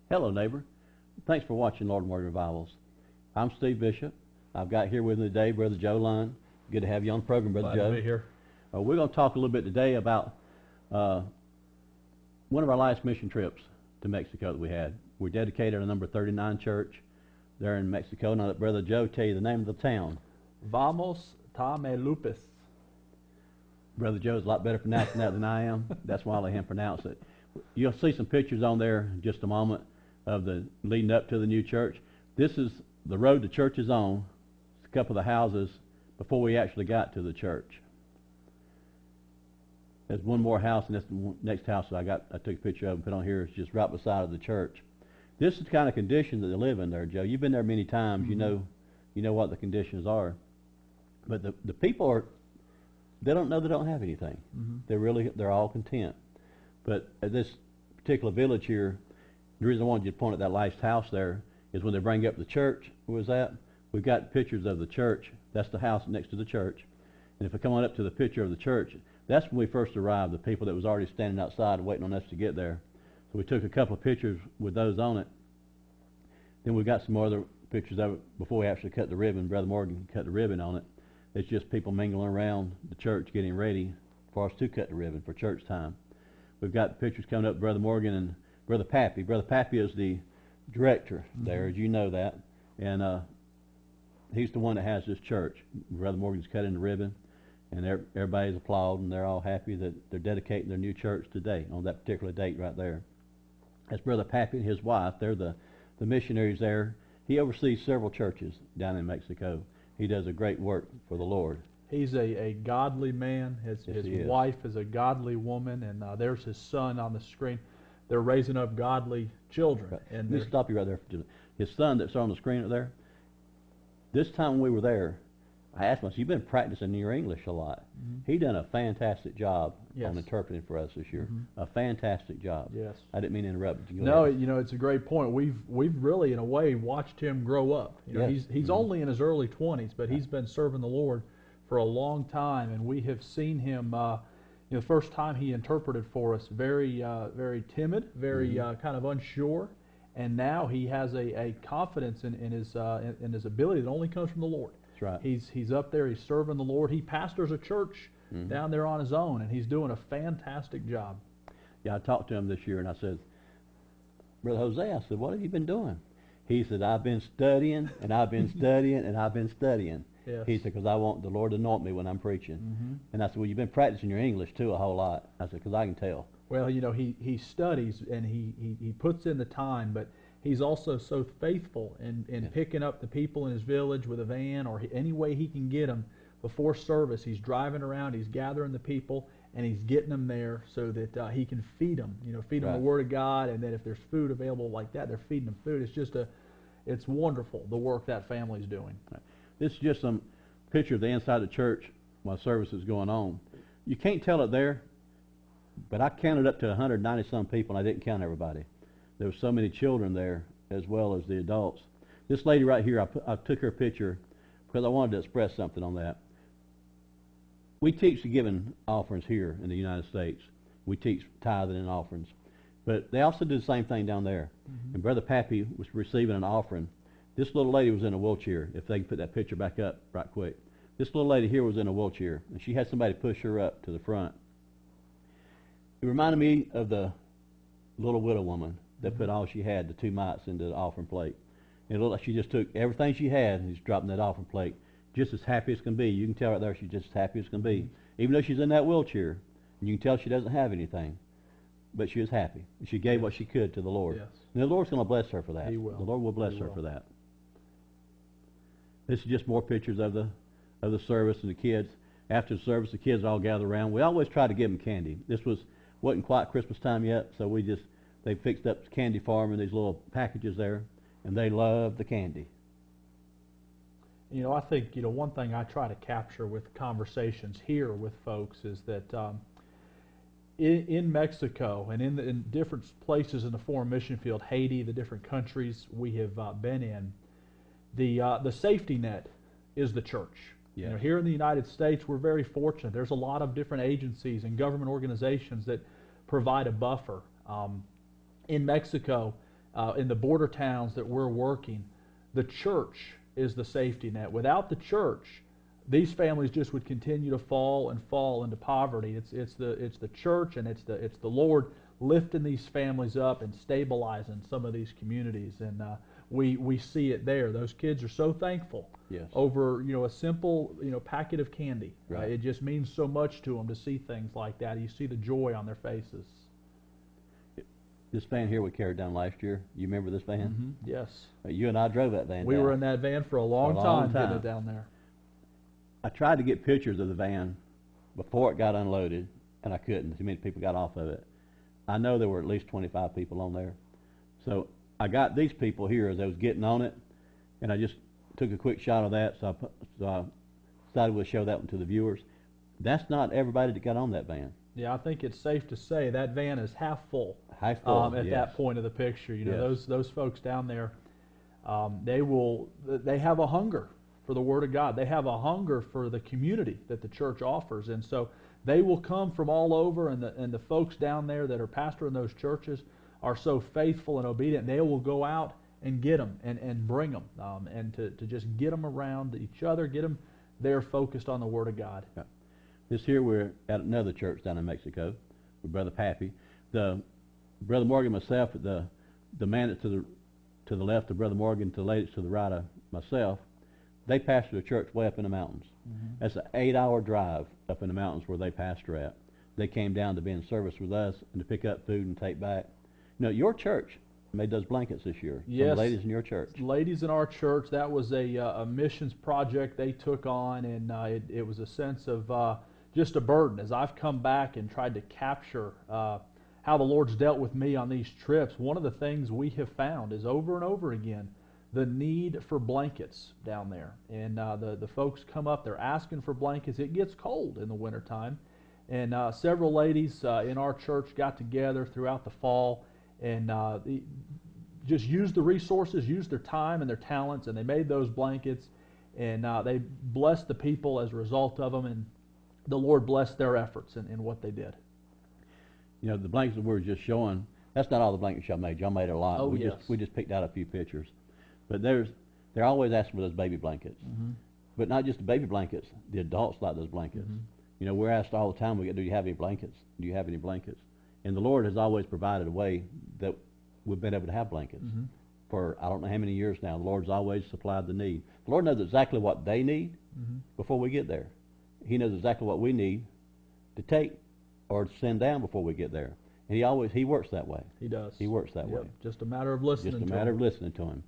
Hello, neighbor. Thanks for watching Lord and Word Revivals. I'm Steve Bishop. I've got here with me today Brother Joe Lund. Good to have you on the program, Brother Joe. Glad to be here. We're going to talk a little bit today about one of our last mission trips to Mexico that we had. We dedicated a number 39 church there in Mexico. Now let Brother Joe tell you the name of the town. Vamos Tamelupis. Brother Joe's a lot better pronouncing that than I am. That's why I let him pronounce it. You'll see some pictures on there in just a moment of the leading up to the new church. This is the road the church is on. It's a couple of the houses before we actually got to the church. There's one more house, and that's the next house that I took a picture of and put on here. It's just right beside of the church. This is the kind of condition that they live in there, Joe. You've been there many times. Mm-hmm. You know what the conditions are. But the people they don't know they don't have anything. Mm-hmm. They're all content. But at this particular village here, the reason I wanted you to point at that last house there is when they bring up the church. Where was that? We've got pictures of the church. That's the house next to the church. And if we come on up to the picture of the church, that's when we first arrived, the people that was already standing outside waiting on us to get there. So we took a couple of pictures with those on it. Then we got some more other pictures of it before we actually cut the ribbon. Brother Morgan cut the ribbon on it. It's just people mingling around the church getting ready for us to cut the ribbon for church time. We've got pictures coming up of Brother Morgan and Brother Pappy. Brother Pappy is the director there, as you know that. And he's the one that has this church. Brother Morgan's cutting the ribbon, and everybody's applauding. They're all happy that they're dedicating their new church today, on that particular date right there. That's Brother Pappy and his wife. They're the missionaries there. He oversees several churches down in Mexico. He does a great work for the Lord. He's a godly man. His wife is a godly woman, and there's his son on the screen. They're raising up godly children. Right. And Let me stop you right there for just a minute. His son that's on the screen right there, this time when we were there, I asked him, you've been practicing your English a lot. Mm-hmm. He done a fantastic job Yes. on interpreting for us this year. Mm-hmm. A fantastic job. Yes. I didn't mean to interrupt. But no, it's a great point. We've really, in a way, watched him grow up. Yes. He's only in his early 20s, but he's been serving the Lord for a long time, and we have seen him. The first time he interpreted for us, very timid, very kind of unsure, and now he has a confidence in his ability that only comes from the Lord. That's right. He's up there. He's serving the Lord. He pastors a church down there on his own, and he's doing a fantastic job. Yeah, I talked to him this year, and I said, Brother Jose, I said, what have you been doing? He said, I've been studying, and I've been studying, and I've been studying. Yes. He said, because I want the Lord to anoint me when I'm preaching. And I said, well, you've been practicing your English, too, a whole lot. I said, because I can tell. Well, he studies, and he puts in the time, but he's also so faithful in picking up the people in his village with a van or any way he can get them before service. He's driving around, he's gathering the people, and he's getting them there so that he can feed them, feed them the Word of God, and then if there's food available like that, they're feeding them food. It's just it's wonderful, the work that family's doing. Right. This is just some picture of the inside of the church while service is going on. You can't tell it there, but I counted up to 190-some people, and I didn't count everybody. There were so many children there as well as the adults. This lady right here, I took her picture because I wanted to express something on that. We teach the giving offerings here in the United States. We teach tithing and offerings. But they also do the same thing down there. And Brother Pappy was receiving an offering. This little lady was in a wheelchair. If they can put that picture back up right quick. This little lady here was in a wheelchair, and she had somebody push her up to the front. It reminded me of the little widow woman that put all she had, the 2 mites, into the offering plate. And it looked like she just took everything she had and just dropped in that offering plate, just as happy as can be. You can tell right there she's just as happy as can be. Even though she's in that wheelchair, and you can tell she doesn't have anything. But she was happy. She gave what she could to the Lord. Yes. And the Lord's going to bless her for that. He will. The Lord will bless her for that. This is just more pictures of the service and the kids. After the service, the kids all gather around. We always try to give them candy. This wasn't quite Christmas time yet, so they fixed up candy for them in these little packages there, and they love the candy. I think one thing I try to capture with conversations here with folks is that in Mexico and in different places in the foreign mission field, Haiti, the different countries we have been in, the safety net is the church. Yes. Here in the United States, we're very fortunate. There's a lot of different agencies and government organizations that provide a buffer. In Mexico, in the border towns that we're working, the church is the safety net. Without the church, these families just would continue to fall and fall into poverty. It's the church, and it's the Lord lifting these families up and stabilizing some of these communities, and we see it there. Those kids are so thankful over a simple packet of candy. Right. It just means so much to them to see things like that. You see the joy on their faces. This van here we carried down last year. You remember this van? Mm-hmm. Yes. You and I drove that van. We were in that van for a long time getting it down there. I tried to get pictures of the van before it got unloaded, and I couldn't. Too many people got off of it. I know there were at least 25 people on there. So I got these people here as I was getting on it, and I just took a quick shot of that, so I decided we'll show that one to the viewers. That's not everybody that got on that van. Yeah, I think it's safe to say that van is half full. Half full, at yes. that point of the picture. Yes. Those folks down there, they have a hunger for the Word of God. They have a hunger for the community that the church offers, and so they will come from all over, and the folks down there that are pastoring those churches are so faithful and obedient. They will go out and get them and bring them, and to just get them around each other, get them there focused on the Word of God. Yeah. This here we're at another church down in Mexico with Brother Pappy. The Brother Morgan, myself, the man that's to the left of Brother Morgan, to the lady that's to the right of myself, they pastor a church way up in the mountains. Mm-hmm. That's an 8-hour drive up in the mountains where they pastor at. They came down to be in service with us and to pick up food and take back. Your church made those blankets this year. Yes. Some ladies in your church. Ladies in our church, that was a missions project they took on, and it was a sense of just a burden. As I've come back and tried to capture how the Lord's dealt with me on these trips, one of the things we have found is over and over again the need for blankets down there. And the folks come up, they're asking for blankets. It gets cold in the wintertime. And several ladies in our church got together throughout the fall and just used the resources, used their time and their talents, and they made those blankets. And they blessed the people as a result of them, and the Lord blessed their efforts in what they did. The blankets that we were just showing, that's not all the blankets y'all made. Y'all made a lot. Oh, we yes. just picked out a few pictures. But they're always asking for those baby blankets. Mm-hmm. But not just the baby blankets. The adults like those blankets. Mm-hmm. We're asked all the time, do you have any blankets? Do you have any blankets? And the Lord has always provided a way that we've been able to have blankets. Mm-hmm. For I don't know how many years now. The Lord's always supplied the need. The Lord knows exactly what they need before we get there. He knows exactly what we need to take or to send down before we get there. And he works that way. He does. He works that way. Just a matter of listening to him. Just a matter of listening to him.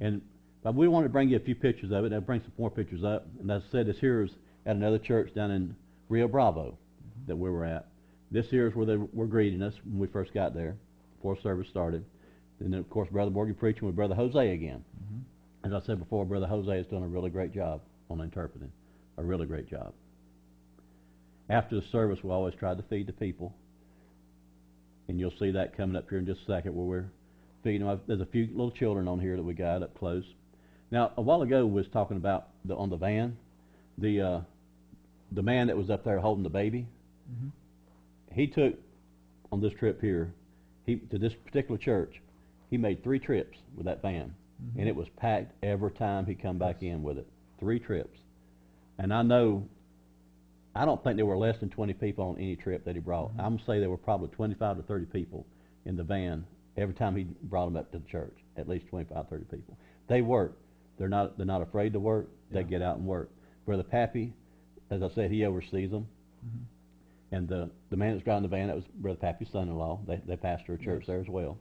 Mm-hmm. But we wanted to bring you a few pictures of it. I'll bring some more pictures up. And as I said, this here is at another church down in Rio Bravo that we were at. This here is where they were greeting us when we first got there, before service started. And then, of course, Brother Morgan preaching with Brother Jose again. Mm-hmm. As I said before, Brother Jose has done a really great job on interpreting. A really great job. After the service, we always tried to feed the people. And you'll see that coming up here in just a second where we're feeding them. There's a few little children on here that we got up close. Now, a while ago, we was talking about on the van, the man that was up there holding the baby. Mm-hmm. He took, on this trip here, to this particular church, he made 3 trips with that van. Mm-hmm. And it was packed every time he come back in with it. 3 trips. And I don't think there were less than 20 people on any trip that he brought. Mm-hmm. I'm going to say there were probably 25 to 30 people in the van every time he brought them up to the church. At least 25, 30 people. They work. They're not afraid to work. They get out and work. Brother Pappy, as I said, he oversees them. Mm-hmm. And the man that's driving the van, that was Brother Pappy's son-in-law. They pastor a church there as well.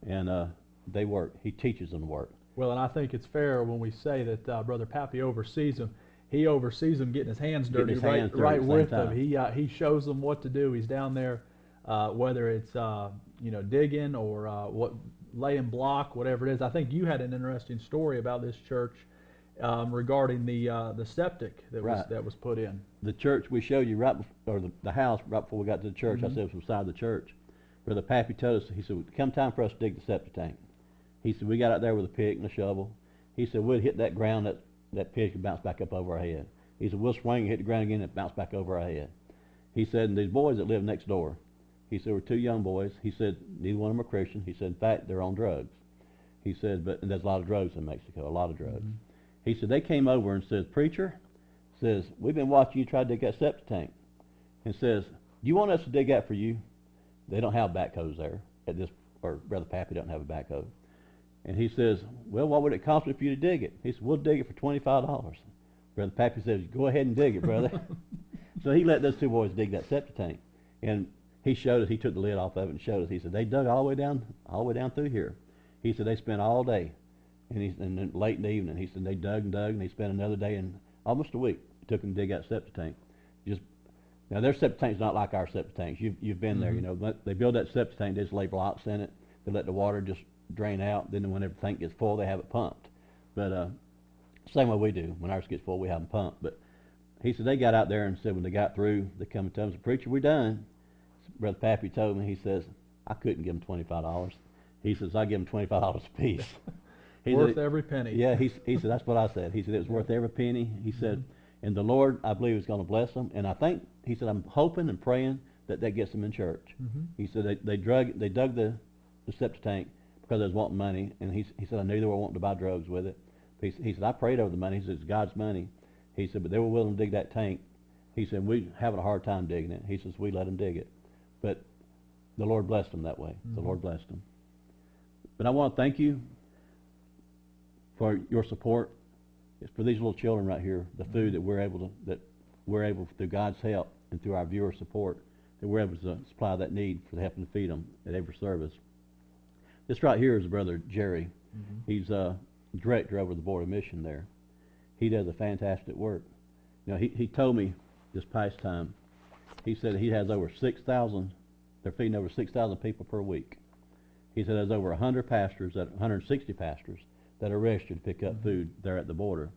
And they work. He teaches them to work. Well, and I think it's fair when we say that Brother Pappy oversees them. He oversees them getting his hands dirty, right with them. He shows them what to do. He's down there, whether it's digging or laying block, whatever it is. I think you had an interesting story about this church regarding the septic that was put in. The church we showed you the house right before we got to the church. Mm-hmm. I said it was beside the church. Brother Pappy told us, he said, "Come time for us to dig the septic tank." He said, "We got out there with a pick and a shovel." He said, "We'd hit that ground, that pick would bounce back up over our head." He said, "We'll swing and hit the ground again and bounce back over our head." He said, "And these boys that live next door," he said, "were 2 young boys." He said, "Neither one of them are Christian." He said, "In fact, they're on drugs." He said, and there's a lot of drugs in Mexico, a lot of drugs. Mm-hmm. He said, they came over and says, preacher, says, we've been watching you try to dig that septic tank. And says, do you want us to dig that for you? They don't have backhoes there at this, or Brother Pappy doesn't have a backhoe. And he says, well, what would it cost me for you to dig it? He said, we'll dig it for $25. Brother Pappy says, go ahead and dig it, brother. So he let those two boys dig that septic tank. And he showed us, he took the lid off of it and showed us. He said, they dug all the way down through here. He said, they spent all day. And then late in the evening, he said, they dug and dug, and they spent another day and almost a week. It took them to dig that septic tank. Now, their septic tank's not like our septic tanks. You've been there, you know. But they build that septic tank, they just lay blocks in it. They let the water just drain out. Then whenever the tank gets full, they have it pumped. But same way we do. When ours gets full, we have them pumped. But he said they got out there and said when they got through, they come and tell us, preacher, we're done. Brother Pappy told me, he says, I couldn't give them $25. He says, I give them $25 a piece. Worth every penny. Yeah, he said, that's what I said. He said, it was worth every penny. He said, and the Lord, I believe, is going to bless them. And I think, he said, I'm hoping and praying that gets them in church. He said, they dug the septic tank because they was wanting money. And he said, I knew they were wanting to buy drugs with it. He said, I prayed over the money. He said, it's God's money. He said, but they were willing to dig that tank. He said, we having a hard time digging it. He says, we let them dig it. But the Lord blessed them that way. The Lord blessed them. But I want to thank you for your support. It's for these little children right here, the food that we're able through God's help and through our viewer support, that we're able to supply that need for helping to feed them at every service. This right here is Brother Jerry. He's director over the Board of Mission there. He does a fantastic work. You know, he told me this past time, he said he has over 6,000, they're feeding over 6,000 people per week. He said there's over 160 pastors that are registered to pick up food there at the border.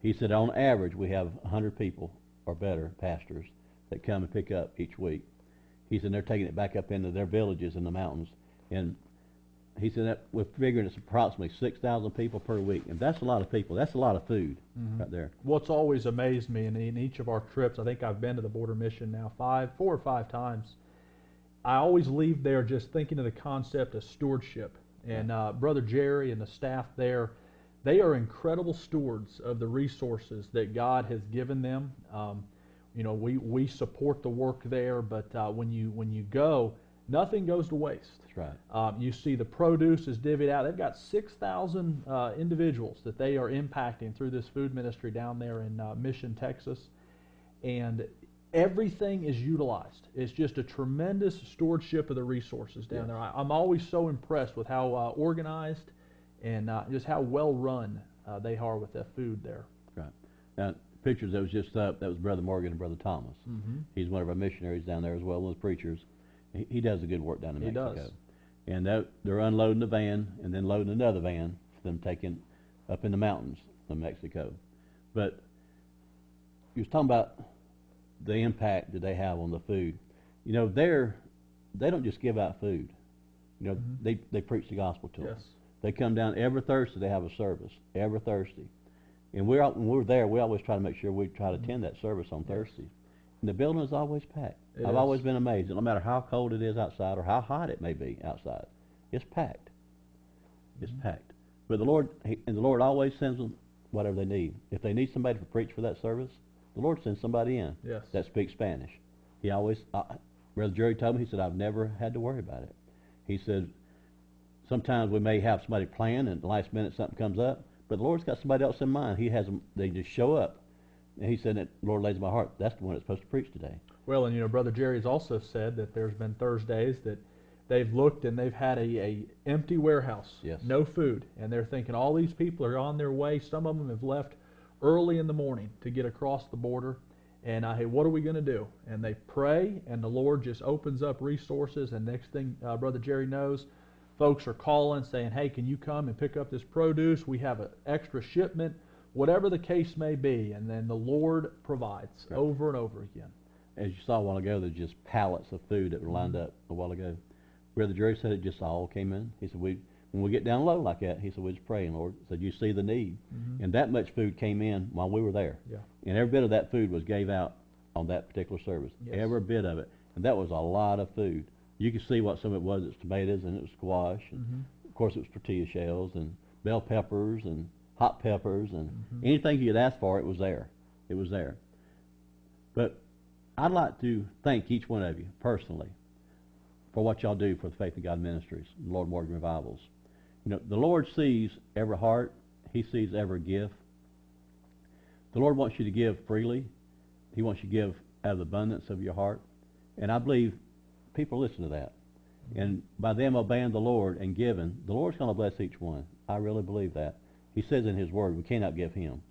He said on average we have 100 people or better, pastors, that come and pick up each week. He said they're taking it back up into their villages in the mountains. And he said that we're figuring it's approximately 6,000 people per week. And that's a lot of people. That's a lot of food right there. What's always amazed me in each of our trips, I think I've been to the Border Mission now 4 or 5 times, I always leave there just thinking of the concept of stewardship. And Brother Jerry and the staff there, they are incredible stewards of the resources that God has given them. You know, we support the work there, but when you go, nothing goes to waste. That's right. You see the produce is divvied out. They've got 6,000 individuals that they are impacting through this food ministry down there in Mission, Texas. And everything is utilized. It's just a tremendous stewardship of the resources down there. I'm always so impressed with how organized and just how well run they are with that food there. Right. Now, pictures that was just up, that was Brother Morgan and Brother Thomas. He's one of our missionaries down there as well, one of the preachers. He does a good work down in Mexico. He does. And they're unloading the van and then loading another van for them taking up in the mountains of Mexico. But you was talking about the impact that they have on the food. You know, they don't just give out food. You know, they preach the gospel to them. They come down every Thursday. They have a service every Thursday. And when we're there, we always try to make sure we try to attend that service on Thursdays. And the building is always packed. I've always been amazed. No matter how cold it is outside or how hot it may be outside, it's packed. It's packed. But the Lord always sends them whatever they need. If they need somebody to preach for that service, the Lord sends somebody in that speaks Spanish. He always, Brother Jerry told me, he said, I've never had to worry about it. He said, sometimes we may have somebody plan and at the last minute something comes up, but the Lord's got somebody else in mind. He has them, they just show up. And he said that the Lord lays in my heart, that's the one that's supposed to preach today. Well, and you know, Brother Jerry's also said that there's been Thursdays that they've looked and they've had a empty warehouse, no food, and they're thinking all these people are on their way. Some of them have left early in the morning to get across the border, and hey, what are we going to do? And they pray, and the Lord just opens up resources, and next thing Brother Jerry knows, folks are calling saying, hey, can you come and pick up this produce? We have an extra shipment, whatever the case may be, and then the Lord provides over and over again. As you saw a while ago, there's just pallets of food that were lined up a while ago. Brother Jerry said it just all came in. He said, when we get down low like that, he said, we're just praying, Lord. He said, you see the need. And that much food came in while we were there. And every bit of that food was gave out on that particular service. Every bit of it. And that was a lot of food. you could see what some of it was. It's tomatoes and it was squash, and of course it was tortilla shells and bell peppers and hot peppers and anything you could ask for, it was there. It was there. But I'd like to thank each one of you personally for what y'all do for the Faith in God Ministries and Lord Morgan Revivals. You know, the Lord sees every heart. He sees every gift. The Lord wants you to give freely. He wants you to give out of the abundance of your heart. And I believe people listen to that. And by them obeying the Lord and giving, the Lord's going to bless each one. I really believe that. He says in His Word, we cannot give Him.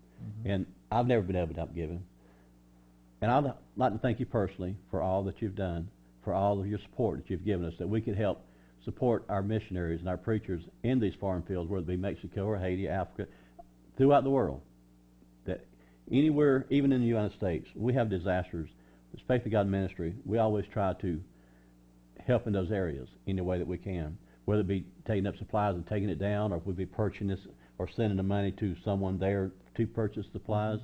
And I've never been able to outgive Him. And I'd like to thank you personally for all that you've done, for all of your support that you've given us, that we could help support our missionaries and our preachers in these foreign fields, whether it be Mexico or Haiti, Africa, throughout the world. That anywhere, even in the United States, we have disasters. As Faith in God Ministry, we always try to help in those areas any way that we can, whether it be taking up supplies and taking it down, or if we be purchasing this or sending the money to someone there to purchase supplies.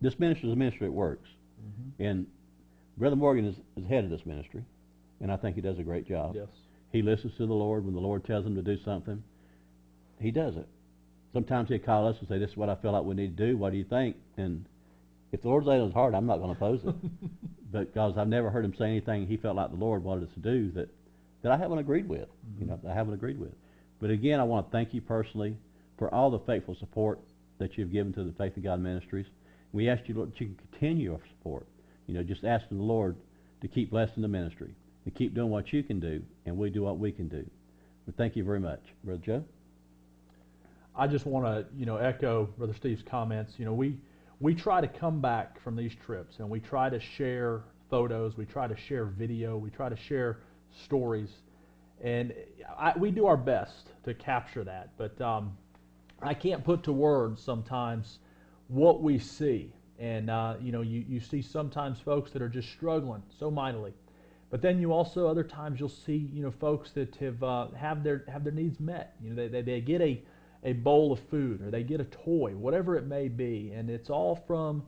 This ministry is a ministry that works. And Brother Morgan is head of this ministry, and I think he does a great job. Yes. He listens to the Lord. When the Lord tells him to do something, he does it. Sometimes he'll call us and say, this is what I feel like we need to do. What do you think? And if the Lord's laid on his heart, I'm not going to oppose it. Because I've never heard him say anything he felt like the Lord wanted us to do that I haven't agreed with. You know, I haven't agreed with. But again, I want to thank you personally for all the faithful support that you've given to the Faith in God Ministries. We ask you, Lord, that you can continue your support. You know, just asking the Lord to keep blessing the ministry, to keep doing what you can do, and we do what we can do. But thank you very much. Brother Joe? I just want to, echo Brother Steve's comments. We try to come back from these trips, and we try to share photos, we try to share video, we try to share stories, and we do our best to capture that. But I can't put to words sometimes what we see. And you see sometimes folks that are just struggling so mightily, but then you also other times you'll see folks that have their needs met. They get a bowl of food, or they get a toy, whatever it may be, and it's all from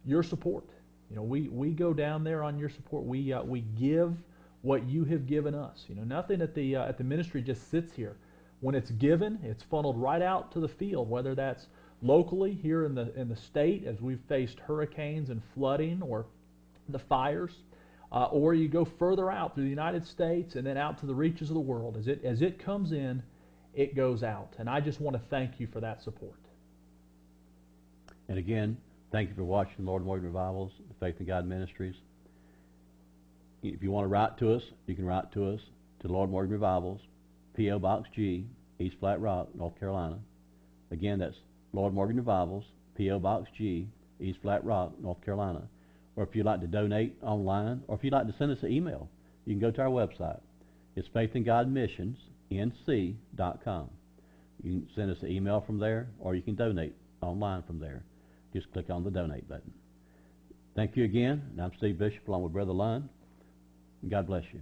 your support. We go down there on your support. We give what you have given us. Nothing at the ministry just sits here. When it's given, it's funneled right out to the field, whether that's locally here in the state as we've faced hurricanes and flooding or the fires, or you go further out through the United States and then out to the reaches of the world. As it comes in, it goes out. And I just want to thank you for that support. And again, thank you for watching Lord Morgan Revivals, the Faith in God Ministries. If you want to write to us, you can write to us to Lord Morgan Revivals, P.O. Box G, East Flat Rock, North Carolina. Again, that's Lord Morgan Revivals, P.O. Box G, East Flat Rock, North Carolina. Or if you'd like to donate online, or if you'd like to send us an email, you can go to our website. It's faithingodmissionsnc.com. You can send us an email from there, or you can donate online from there. Just click on the donate button. Thank you again. And I'm Steve Bishop along with Brother Lund. God bless you.